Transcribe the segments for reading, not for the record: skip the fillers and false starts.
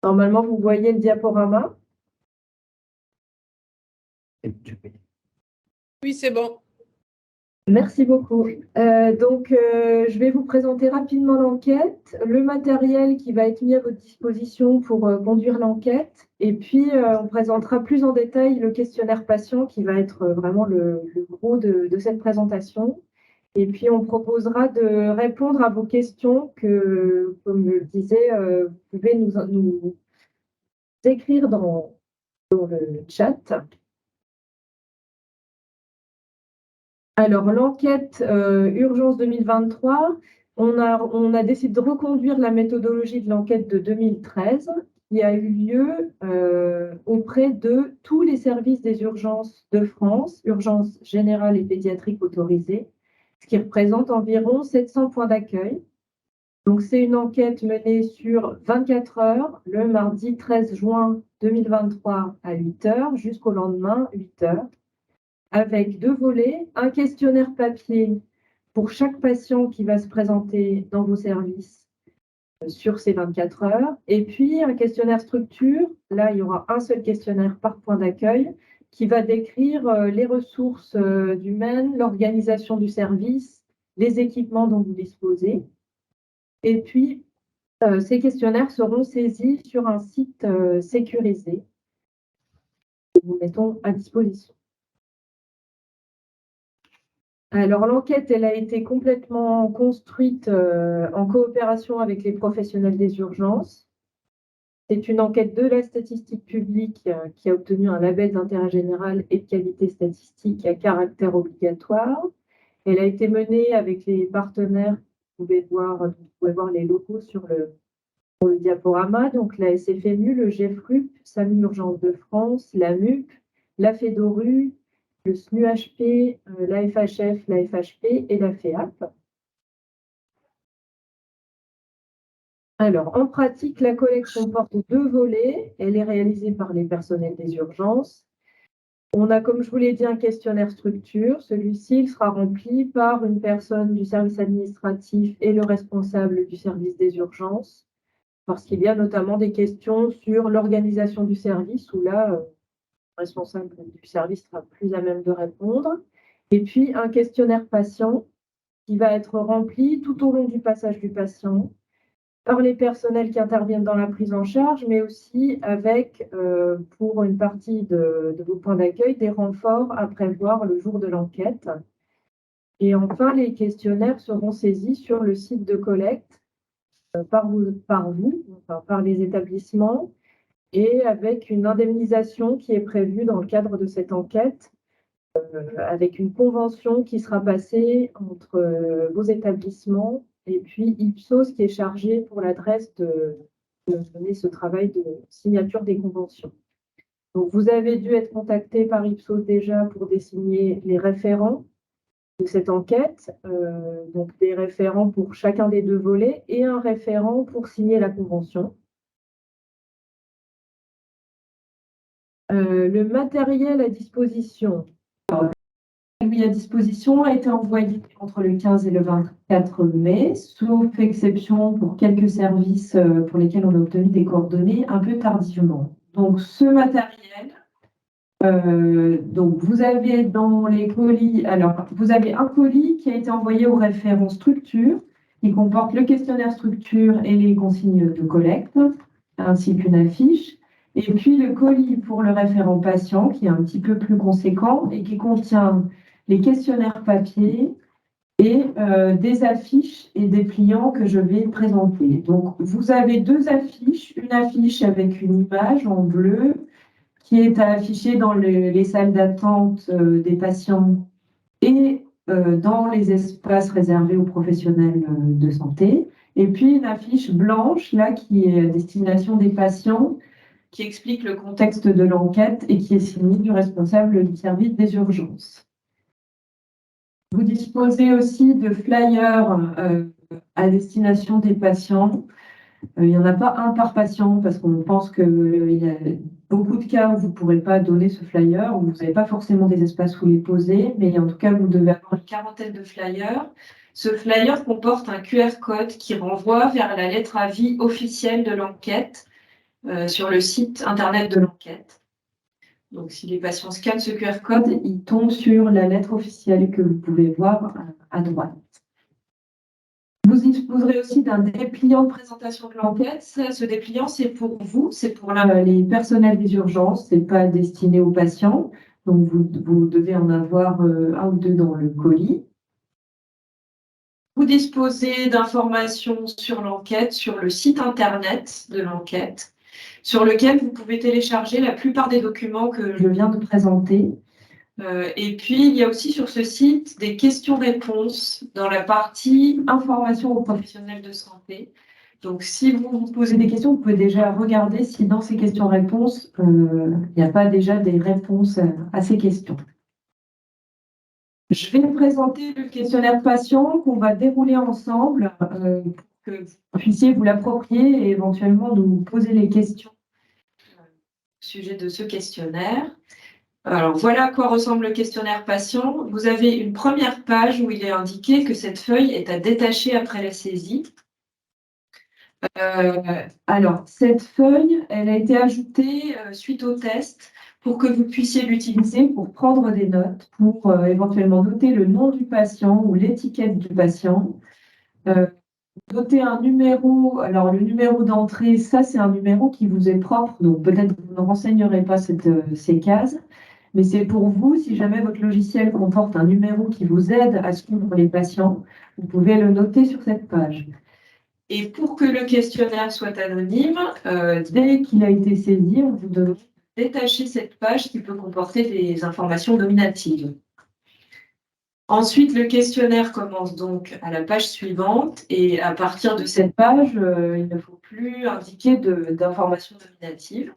Normalement, vous voyez le diaporama. Oui, c'est bon. Merci beaucoup. Je vais vous présenter rapidement l'enquête, le matériel qui va être mis à votre disposition pour conduire l'enquête, et puis on présentera plus en détail le questionnaire patient qui va être vraiment le gros de cette présentation. Et puis on proposera de répondre à vos questions que, comme je le disais, vous pouvez nous écrire dans le chat. Alors, l'enquête Urgence 2023, on a décidé de reconduire la méthodologie de l'enquête de 2013 qui a eu lieu auprès de tous les services des urgences de France, urgences générales et pédiatriques autorisées, ce qui représente environ 700 points d'accueil. Donc, c'est une enquête menée sur 24 heures, le mardi 13 juin 2023 à 8 heures jusqu'au lendemain 8 heures, avec 2 volets, un questionnaire papier pour chaque patient qui va se présenter dans vos services sur ces 24 heures, et puis un questionnaire structure. Là, il y aura un seul questionnaire par point d'accueil qui va décrire les ressources humaines, l'organisation du service, les équipements dont vous disposez. Et puis, ces questionnaires seront saisis sur un site sécurisé que nous mettons à disposition. Alors, l'enquête, elle a été complètement construite en coopération avec les professionnels des urgences. C'est une enquête de la statistique publique qui a obtenu un label d'intérêt général et de qualité statistique à caractère obligatoire. Elle a été menée avec les partenaires. Vous pouvez voir les logos sur le diaporama. Donc, la SFMU, le GEFRUP, SAMU Urgence de France, la MUP, la FEDORU, le SNUHP, la FHF, la FHP et la FEAP. Alors, en pratique, la collecte comporte 2 volets. Elle est réalisée par les personnels des urgences. On a, comme je vous l'ai dit, un questionnaire structure. Celui-ci sera rempli par une personne du service administratif et le responsable du service des urgences, parce qu'il y a notamment des questions sur l'organisation du service, où là, le responsable du service sera plus à même de répondre. Et puis, un questionnaire patient qui va être rempli tout au long du passage du patient par les personnels qui interviennent dans la prise en charge, mais aussi avec, pour une partie de vos points d'accueil, des renforts à prévoir le jour de l'enquête. Et enfin, les questionnaires seront saisis sur le site de collecte par les établissements, et avec une indemnisation qui est prévue dans le cadre de cette enquête, avec une convention qui sera passée entre vos établissements et puis Ipsos qui est chargé pour l'adresse de mener ce travail de signature des conventions. Donc, vous avez dû être contacté par Ipsos déjà pour désigner les référents de cette enquête, donc des référents pour chacun des 2 volets et un référent pour signer la convention. Le matériel à disposition. Lui à disposition a été envoyé entre le 15 et le 24 mai, sauf exception pour quelques services pour lesquels on a obtenu des coordonnées un peu tardivement. Donc, ce matériel, vous avez dans les colis, alors vous avez un colis qui a été envoyé au référent structure, qui comporte le questionnaire structure et les consignes de collecte, ainsi qu'une affiche. Et puis le colis pour le référent patient, qui est un petit peu plus conséquent et qui contient les questionnaires papier et des affiches et des pliants que je vais présenter. Donc, vous avez 2 affiches, une affiche avec une image en bleu qui est affichée dans les salles d'attente des patients et dans les espaces réservés aux professionnels de santé. Et puis une affiche blanche, là, qui est à destination des patients, qui explique le contexte de l'enquête et qui est signée du responsable du service des urgences. Vous disposez aussi de flyers à destination des patients. Il n'y en a pas un par patient parce qu'on pense qu'il y a beaucoup de cas où vous ne pourrez pas donner ce flyer, où vous n'avez pas forcément des espaces où les poser, mais en tout cas, vous devez avoir une quarantaine de flyers. Ce flyer comporte un QR code qui renvoie vers la lettre avis officielle de l'enquête sur le site internet de l'enquête. Donc, si les patients scannent ce QR code, ils tombent sur la lettre officielle que vous pouvez voir à droite. Vous disposerez aussi d'un dépliant de présentation de l'enquête. Ce dépliant, c'est pour vous, c'est pour les personnels des urgences, c'est pas destiné aux patients. Donc, vous devez en avoir un ou deux dans le colis. Vous disposez d'informations sur l'enquête, sur le site internet de l'enquête, sur lequel vous pouvez télécharger la plupart des documents que je viens de présenter. Et puis, il y a aussi sur ce site des questions-réponses dans la partie information aux professionnels de santé. Donc, si vous vous posez des questions, vous pouvez déjà regarder si dans ces questions-réponses, il n'y a pas déjà des réponses à ces questions. Je vais vous présenter le questionnaire patient qu'on va dérouler ensemble pour que vous puissiez vous l'approprier et éventuellement nous poser les questions au sujet de ce questionnaire. Alors, voilà à quoi ressemble le questionnaire patient. Vous avez une première page où il est indiqué que cette feuille est à détacher après la saisie. Alors, cette feuille, elle a été ajoutée suite au test pour que vous puissiez l'utiliser pour prendre des notes, pour éventuellement noter le nom du patient ou l'étiquette du patient. Noter un numéro, alors le numéro d'entrée, ça c'est un numéro qui vous est propre, donc peut-être que vous ne renseignerez pas ces cases. Mais c'est pour vous, si jamais votre logiciel comporte un numéro qui vous aide à suivre les patients, vous pouvez le noter sur cette page. Et pour que le questionnaire soit anonyme, dès qu'il a été saisi, vous devez détacher cette page qui peut comporter des informations nominatives. Ensuite, le questionnaire commence donc à la page suivante et à partir de cette page, il ne faut plus indiquer d'informations nominatives.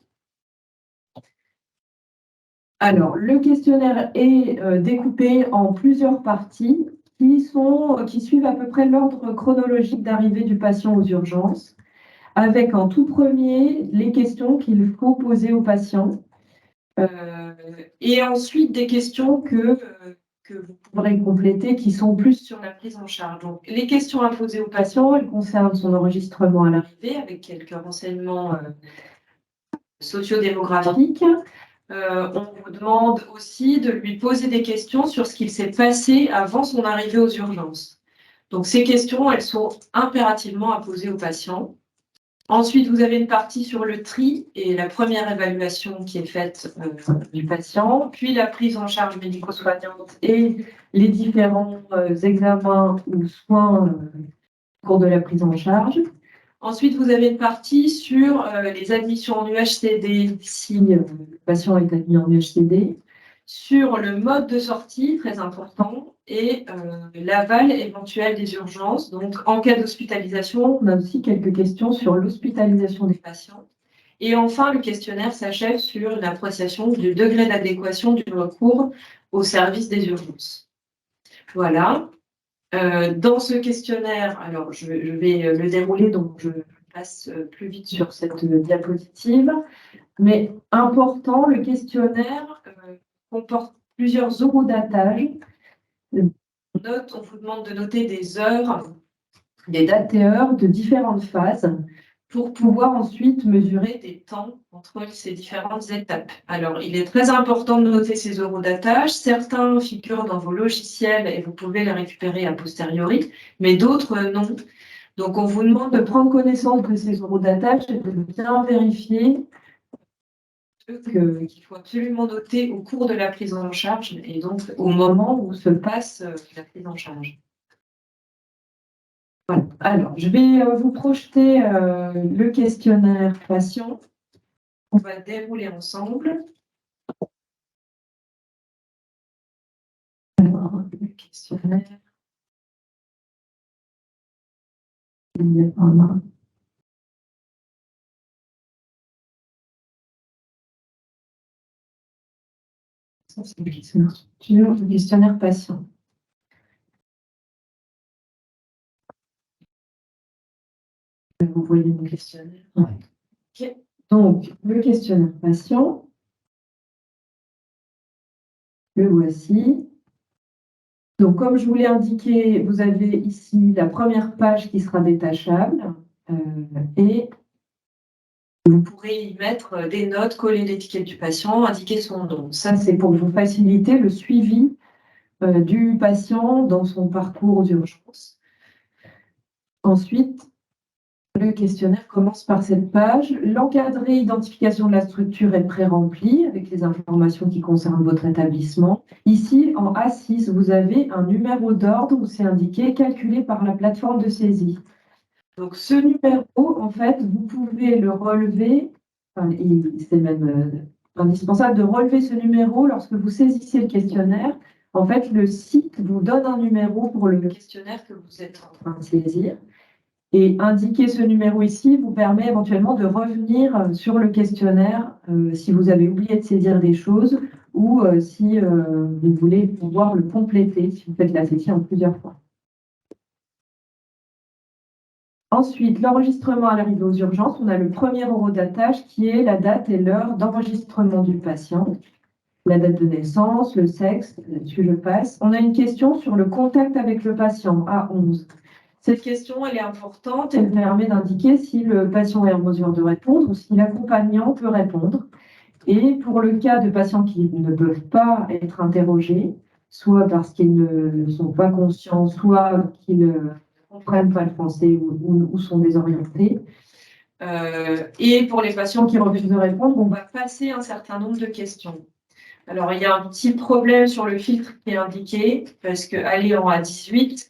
Alors, le questionnaire est découpé en plusieurs parties qui suivent à peu près l'ordre chronologique d'arrivée du patient aux urgences, avec en tout premier les questions qu'il faut poser au patient, et ensuite des questions que vous pourrez compléter qui sont plus sur la prise en charge. Donc, les questions à poser au patient, elles concernent son enregistrement à l'arrivée avec quelques renseignements sociodémographiques. On vous demande aussi de lui poser des questions sur ce qu'il s'est passé avant son arrivée aux urgences. Donc, ces questions, elles sont impérativement à poser au patient. Ensuite, vous avez une partie sur le tri et la première évaluation qui est faite du patient, puis la prise en charge médico-soignante et les différents examens ou soins au cours de la prise en charge. Ensuite, vous avez une partie sur les admissions en UHCD, si le patient est admis en UHCD, sur le mode de sortie, très important, et l'aval éventuel des urgences. Donc, en cas d'hospitalisation, on a aussi quelques questions sur l'hospitalisation des patients. Et enfin, le questionnaire s'achève sur une appréciation du degré d'adéquation du recours au service des urgences. Voilà. Dans ce questionnaire, alors je vais le dérouler, donc je passe plus vite sur cette diapositive. Mais important, le questionnaire comporte plusieurs eurodatages. On vous demande de noter des heures, des dates et heures de différentes phases pour pouvoir ensuite mesurer des temps entre ces différentes étapes. Alors, il est très important de noter ces eurodatages. Certains figurent dans vos logiciels et vous pouvez les récupérer a posteriori, mais d'autres non. Donc, on vous demande de prendre connaissance de ces eurodatages et de bien vérifier qu'il faut absolument noter au cours de la prise en charge et donc au moment où se passe la prise en charge. Voilà. Alors, je vais vous projeter le questionnaire patient. On va dérouler ensemble. Alors, le questionnaire. Ça, c'est le questionnaire patient. Vous voyez mon questionnaire. Ouais. Okay. Donc, le questionnaire patient. Le voici. Donc, comme je vous l'ai indiqué, vous avez ici la première page qui sera détachable et Vous pourrez y mettre des notes, coller l'étiquette du patient, indiquer son nom. Ça, c'est pour vous faciliter le suivi du patient dans son parcours aux urgences. Ensuite, le questionnaire commence par cette page. L'encadré identification de la structure est pré-rempli avec les informations qui concernent votre établissement. Ici, en A6, vous avez un numéro d'ordre où c'est indiqué calculé par la plateforme de saisie. Donc, ce numéro, en fait, vous pouvez le relever. C'est même indispensable de relever ce numéro lorsque vous saisissez le questionnaire. En fait, le site vous donne un numéro pour le questionnaire que vous êtes en train de saisir. Et indiquer ce numéro ici vous permet éventuellement de revenir sur le questionnaire si vous avez oublié de saisir des choses ou si vous voulez pouvoir le compléter, si vous faites la saisie en plusieurs fois. Ensuite, l'enregistrement à l'arrivée aux urgences, on a le premier horodatage qui est la date et l'heure d'enregistrement du patient, la date de naissance, le sexe, là-dessus je passe. On a une question sur le contact avec le patient, A11. Cette question, elle est importante, elle permet d'indiquer si le patient est en mesure de répondre ou si l'accompagnant peut répondre. Et pour le cas de patients qui ne peuvent pas être interrogés, soit parce qu'ils ne sont pas conscients, soit qu'ils ne comprennent pas le français ou sont désorientés. Et pour les patients qui refusent de répondre, on va passer un certain nombre de questions. Alors, il y a un petit problème sur le filtre qui est indiqué, parce qu'aller en A18,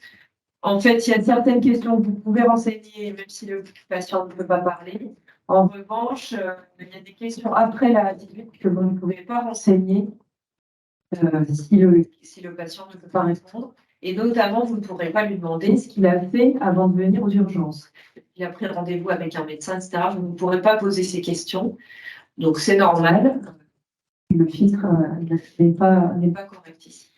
en fait, il y a certaines questions que vous pouvez renseigner, même si le patient ne peut pas parler. En revanche, il y a des questions après la A18 que vous ne pouvez pas renseigner si le patient ne peut pas répondre. Et notamment, vous ne pourrez pas lui demander ce qu'il a fait avant de venir aux urgences. Il a pris rendez-vous avec un médecin, etc. Vous ne pourrez pas poser ces questions. Donc, c'est normal. Le filtre n'est pas correct ici.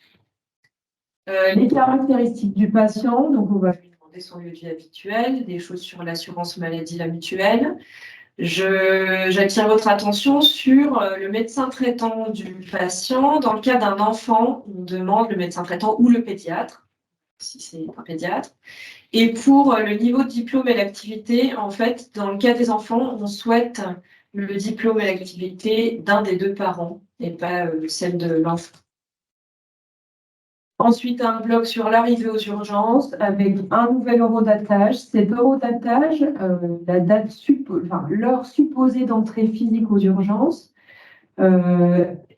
Les caractéristiques du patient, donc on va lui demander son lieu de vie habituel, des choses sur l'assurance maladie, la mutuelle. J'attire votre attention sur le médecin traitant du patient. Dans le cas d'un enfant, on demande le médecin traitant ou le pédiatre, si c'est un pédiatre. Et pour le niveau de diplôme et l'activité, en fait, dans le cas des enfants, on souhaite le diplôme et l'activité d'un des deux parents et pas celle de l'enfant. Ensuite, un bloc sur l'arrivée aux urgences avec un nouvel horodatage. Cet horodatage, la date l'heure supposée d'entrée physique aux urgences,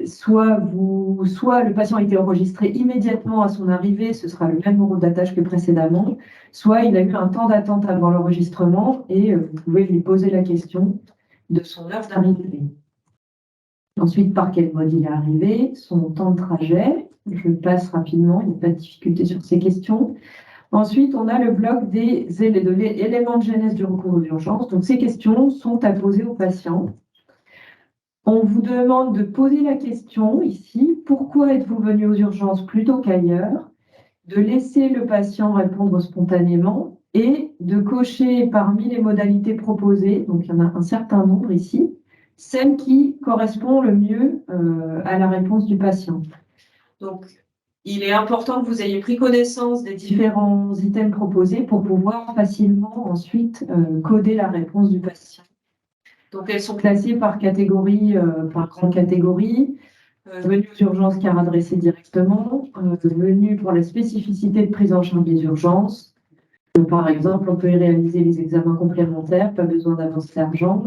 soit le patient a été enregistré immédiatement à son arrivée, ce sera le même horodatage que précédemment, soit il a eu un temps d'attente avant l'enregistrement et vous pouvez lui poser la question de son heure d'arrivée. Ensuite, par quel mode il est arrivé, son temps de trajet. Je passe rapidement, il n'y a pas de difficulté sur ces questions. Ensuite, on a le bloc des éléments de genèse du recours aux urgences. Donc, ces questions sont à poser aux patients. On vous demande de poser la question ici, pourquoi êtes-vous venu aux urgences plutôt qu'ailleurs? De laisser le patient répondre spontanément et de cocher parmi les modalités proposées, donc il y en a un certain nombre ici, celle qui correspond le mieux à la réponse du patient. Donc, il est important que vous ayez pris connaissance des différents items proposés pour pouvoir facilement ensuite coder la réponse du patient. Donc, elles sont classées par catégorie, par grande catégorie. Venue aux urgences car adressée directement, venue pour la spécificité de prise en charge des urgences. Par exemple, on peut y réaliser les examens complémentaires, pas besoin d'avancer d'argent.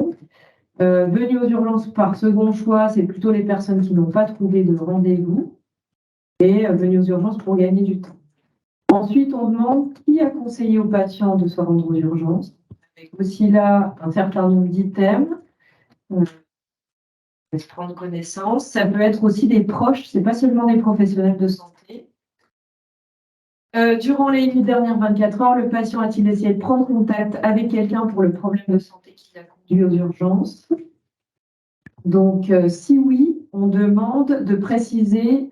Venue aux urgences par second choix, c'est plutôt les personnes qui n'ont pas trouvé de rendez-vous. Et venue aux urgences pour gagner du temps. Ensuite, on demande qui a conseillé aux patients de se rendre aux urgences. Avec aussi là un certain nombre d'items. Prendre connaissance. Ça peut être aussi des proches, c'est pas seulement des professionnels de santé. Durant les dernières 24 heures, le patient a-t-il essayé de prendre contact avec quelqu'un pour le problème de santé qui l'a conduit aux urgences? Donc, si oui, on demande de préciser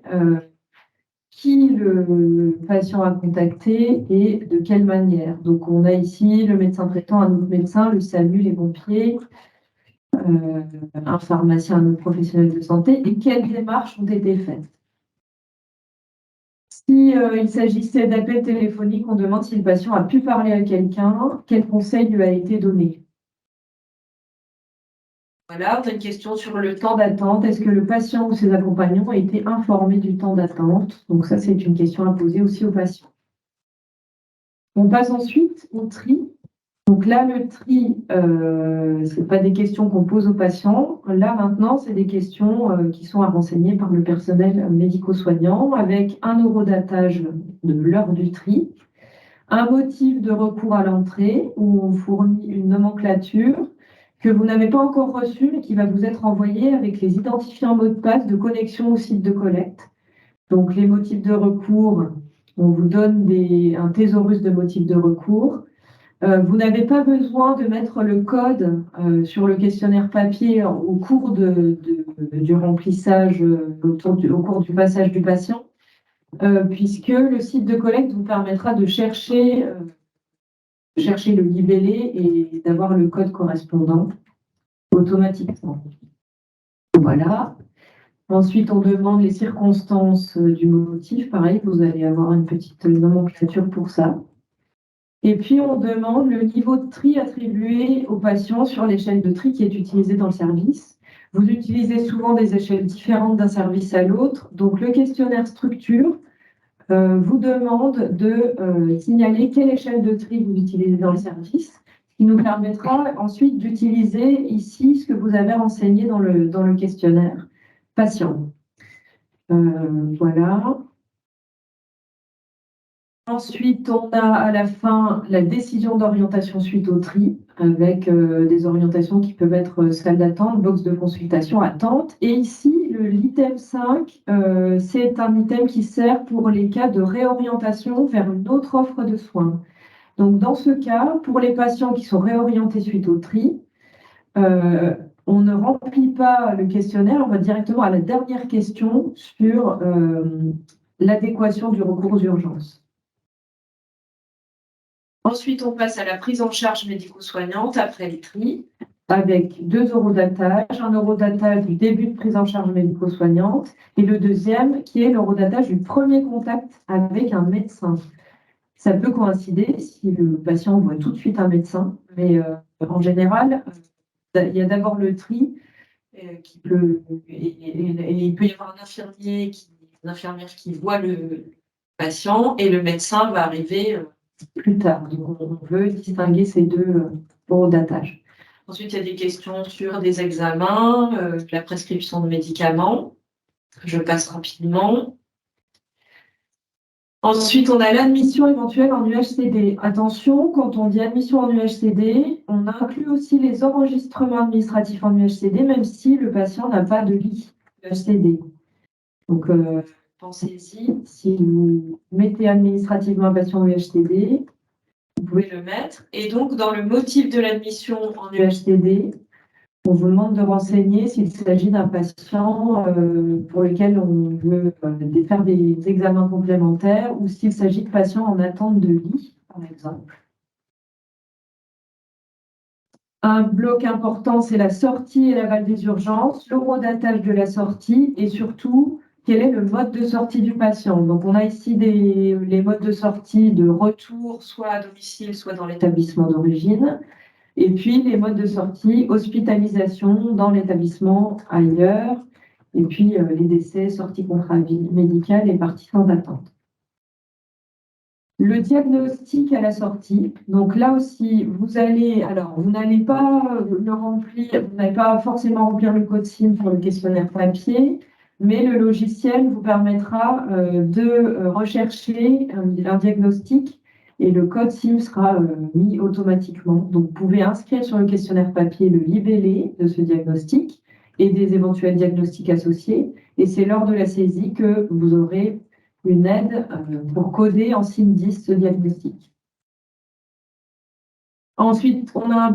qui le patient a contacté et de quelle manière. Donc, on a ici le médecin traitant, un autre médecin, le SAMU, les pompiers, un pharmacien, un autre professionnel de santé, et quelles démarches ont été faites. Si il s'agissait d'appels téléphoniques, on demande si le patient a pu parler à quelqu'un, quel conseil lui a été donné. Voilà, on a une question sur le temps d'attente. Est-ce que le patient ou ses accompagnants ont été informés du temps d'attente? Donc ça, c'est une question à poser aussi aux patients. On passe ensuite au tri. Donc là, le tri, ce n'est pas des questions qu'on pose aux patients. Là, maintenant, c'est des questions qui sont à renseigner par le personnel médico-soignant avec un horodatage de l'heure du tri, un motif de recours à l'entrée où on fournit une nomenclature que vous n'avez pas encore reçue mais qui va vous être envoyée avec les identifiants mots de passe de connexion au site de collecte. Donc, les motifs de recours, on vous donne un thésaurus de motifs de recours. Vous n'avez pas besoin de mettre le code sur le questionnaire papier au cours du remplissage, au cours du passage du patient, puisque le site de collecte vous permettra de chercher le libellé et d'avoir le code correspondant automatiquement. Voilà. Ensuite, on demande les circonstances du motif. Pareil, vous allez avoir une petite nomenclature pour ça. Et puis, on demande le niveau de tri attribué aux patients sur l'échelle de tri qui est utilisée dans le service. Vous utilisez souvent des échelles différentes d'un service à l'autre. Donc, le questionnaire structure vous demande de signaler quelle échelle de tri vous utilisez dans le service, ce qui nous permettra ensuite d'utiliser ici ce que vous avez renseigné dans le questionnaire patient. Voilà. Ensuite, on a à la fin la décision d'orientation suite au tri, avec des orientations qui peuvent être salle d'attente, box de consultation, attente. Et ici, l'item 5, c'est un item qui sert pour les cas de réorientation vers une autre offre de soins. Donc, dans ce cas, pour les patients qui sont réorientés suite au tri, on ne remplit pas le questionnaire, on va directement à la dernière question sur l'adéquation du recours aux urgences. Ensuite, on passe à la prise en charge médico-soignante après le tri, avec 2 horodatage, un horodatage du début de prise en charge médico-soignante et le deuxième qui est l'horodatage du premier contact avec un médecin. Ça peut coïncider si le patient voit tout de suite un médecin, mais en général, il y a d'abord le tri qui peut, et il peut y avoir une infirmière qui voit le patient et le médecin va arriver plus tard. Donc, on veut distinguer ces deux horodatage. Ensuite, il y a des questions sur des examens, la prescription de médicaments. Je passe rapidement. Ensuite, on a l'admission éventuelle en UHCD. Attention, quand on dit admission en UHCD, on inclut aussi les enregistrements administratifs en UHCD, même si le patient n'a pas de lit UHCD. Donc, pensez-y, si vous mettez administrativement un patient en UHCD, vous pouvez le mettre. Et donc, dans le motif de l'admission en UHCD, on vous demande de renseigner s'il s'agit d'un patient pour lequel on veut faire des examens complémentaires ou s'il s'agit de patients en attente de lit, par exemple. Un bloc important, c'est la sortie et l'aval des urgences, l'horodatage de la sortie et surtout, quel est le mode de sortie du patient. Donc, on a ici les modes de sortie de retour, soit à domicile, soit dans l'établissement d'origine. Et puis, les modes de sortie, hospitalisation dans l'établissement ailleurs. Et puis, les décès, sortie contrat médical et partie sans attente. Le diagnostic à la sortie. Donc là aussi, vous n'allez pas le remplir, vous n'allez pas forcément remplir le code SIM pour le questionnaire papier, mais le logiciel vous permettra de rechercher un diagnostic et le code SIM sera mis automatiquement. Donc, vous pouvez inscrire sur le questionnaire papier le libellé de ce diagnostic et des éventuels diagnostics associés. Et c'est lors de la saisie que vous aurez une aide pour coder en SIM 10 ce diagnostic. Ensuite, on a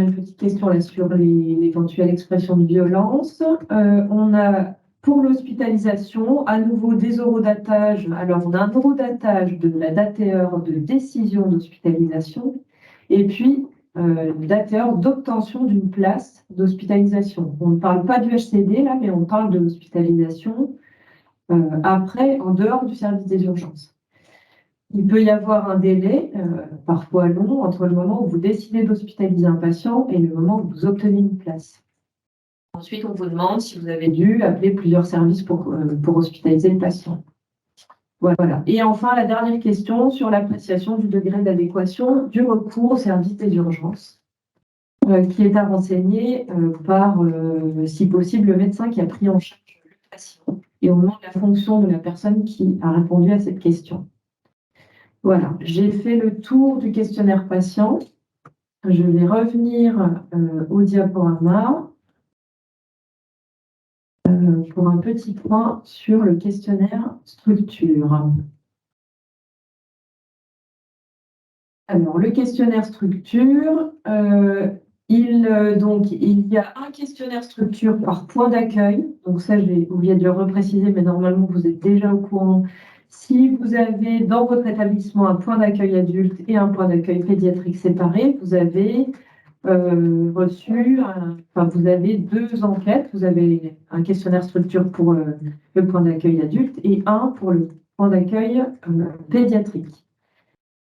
une petite question là sur l'éventuelle expression de violence. On a pour l'hospitalisation, à nouveau des horodatage. Alors, on a un horodatage de la dateur de décision d'hospitalisation et puis dateur d'obtention d'une place d'hospitalisation. On ne parle pas du HCD là, mais on parle de l'hospitalisation après, en dehors du service des urgences. Il peut y avoir un délai, parfois long, entre le moment où vous décidez d'hospitaliser un patient et le moment où vous obtenez une place. Ensuite, on vous demande si vous avez dû appeler plusieurs services pour hospitaliser le patient. Voilà. Et enfin, la dernière question sur l'appréciation du degré d'adéquation du recours au service des urgences, qui est à renseigner par, si possible, le médecin qui a pris en charge le patient et au moment de la fonction de la personne qui a répondu à cette question. Voilà, j'ai fait le tour du questionnaire patient. Je vais revenir au diaporama pour un petit point sur le questionnaire structure. Alors, le questionnaire structure, il y a un questionnaire structure par point d'accueil. Donc ça, j'ai oublié de le repréciser, mais normalement, vous êtes déjà au courant. Si vous avez dans votre établissement un point d'accueil adulte et un point d'accueil pédiatrique séparé, vous avez vous avez deux enquêtes. Vous avez un questionnaire structure pour le point d'accueil adulte et un pour le point d'accueil pédiatrique.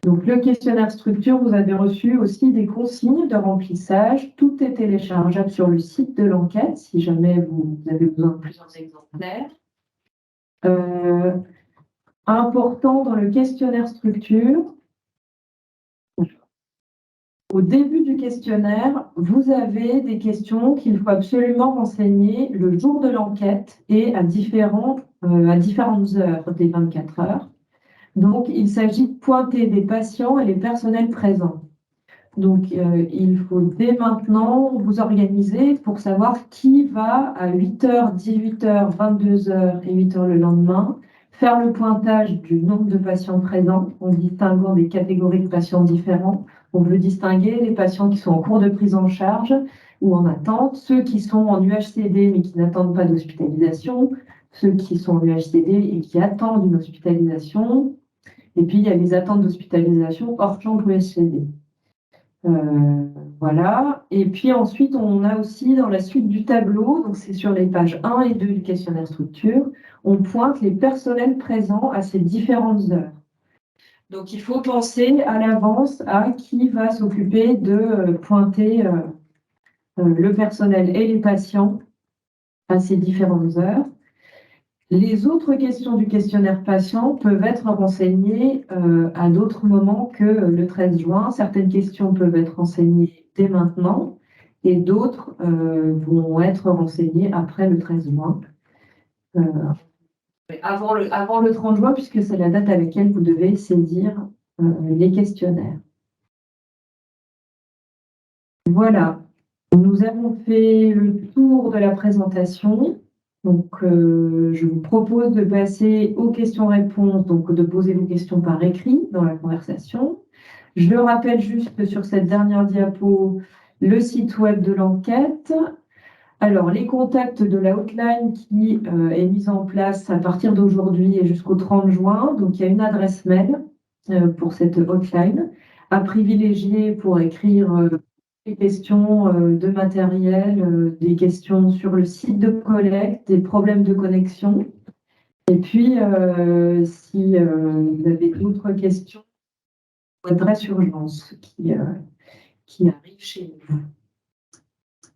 Donc, le questionnaire structure, vous avez reçu aussi des consignes de remplissage. Tout est téléchargeable sur le site de l'enquête si jamais vous avez besoin de plusieurs exemplaires. Important dans le questionnaire structure, au début du questionnaire, vous avez des questions qu'il faut absolument renseigner le jour de l'enquête et à différentes heures des 24 heures. Donc, il s'agit de pointer des patients et les personnels présents. Donc, il faut dès maintenant vous organiser pour savoir qui va à 8h, 18h, 22h et 8h le lendemain faire le pointage du nombre de patients présents en distinguant des catégories de patients différents. On veut distinguer les patients qui sont en cours de prise en charge ou en attente, ceux qui sont en UHCD mais qui n'attendent pas d'hospitalisation, ceux qui sont en UHCD et qui attendent une hospitalisation. Et puis, il y a les attentes d'hospitalisation hors champ UHCD. Voilà. Et puis ensuite, on a aussi dans la suite du tableau, donc c'est sur les pages 1 et 2 du questionnaire structure, on pointe les personnels présents à ces différentes heures. Donc, il faut penser à l'avance à qui va s'occuper de pointer le personnel et les patients à ces différentes heures. Les autres questions du questionnaire patient peuvent être renseignées à d'autres moments que le 13 juin. Certaines questions peuvent être renseignées dès maintenant et d'autres vont être renseignées après le 13 juin. Avant le 30 juin, puisque c'est la date à laquelle vous devez saisir les questionnaires. Voilà, nous avons fait le tour de la présentation. Donc, je vous propose de passer aux questions-réponses, donc de poser vos questions par écrit dans la conversation. Je le rappelle juste sur cette dernière diapo, le site web de l'enquête. Alors, les contacts de la hotline qui est mise en place à partir d'aujourd'hui et jusqu'au 30 juin. Donc, il y a une adresse mail pour cette hotline à privilégier pour écrire des questions de matériel, des questions sur le site de collecte, des problèmes de connexion. Et puis, si vous avez d'autres questions, adresse urgence qui arrive chez vous.